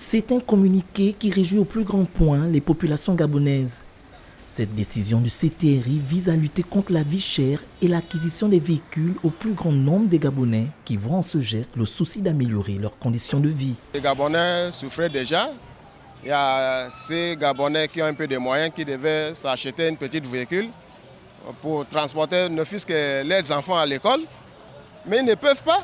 C'est un communiqué qui réjouit au plus grand point les populations gabonaises. Cette décision du CTRI vise à lutter contre la vie chère et l'acquisition des véhicules au plus grand nombre des Gabonais qui voient en ce geste le souci d'améliorer leurs conditions de vie. Les Gabonais souffraient déjà. Il y a ces Gabonais qui ont un peu de moyens qui devaient s'acheter une petite véhicule pour transporter ne fût-ce que leurs enfants à l'école, mais ils ne peuvent pas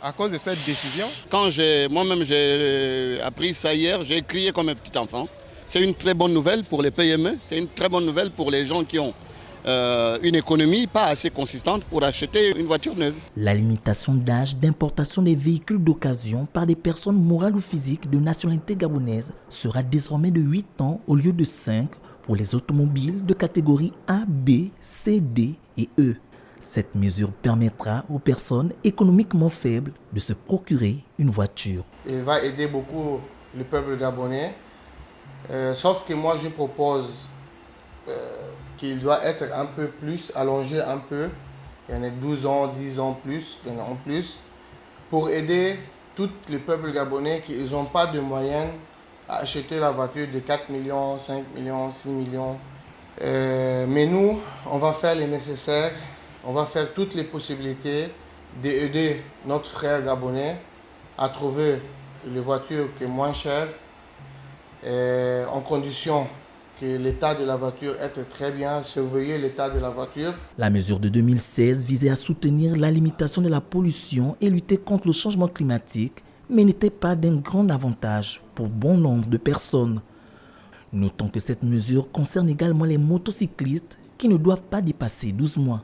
à cause de cette décision. Quand moi-même j'ai appris ça hier, j'ai crié comme un petit enfant. C'est une très bonne nouvelle pour les PME, c'est une très bonne nouvelle pour les gens qui ont une économie pas assez consistante pour acheter une voiture neuve. La limitation d'âge d'importation des véhicules d'occasion par des personnes morales ou physiques de nationalité gabonaise sera désormais de 8 ans au lieu de 5 pour les automobiles de catégorie A, B, C, D et E. Cette mesure permettra aux personnes économiquement faibles de se procurer une voiture. Il va aider beaucoup le peuple gabonais, sauf que moi je propose qu'il doit être un peu plus allongé un peu. Il y en a 12 ans, 10 ans plus, il y en a en plus, pour aider tout le peuple gabonais qui n'ont pas de moyens à acheter la voiture de 4 millions, 5 millions, 6 millions. Mais nous, on va faire le nécessaire, on va faire toutes les possibilités d'aider notre frère gabonais à trouver les voitures qui sont moins chères, en condition que l'état de la voiture est très bien, surveiller l'état de la voiture. La mesure de 2016 visait à soutenir la limitation de la pollution et lutter contre le changement climatique, mais n'était pas d'un grand avantage pour bon nombre de personnes. Notons que cette mesure concerne également les motocyclistes qui ne doivent pas dépasser 12 mois.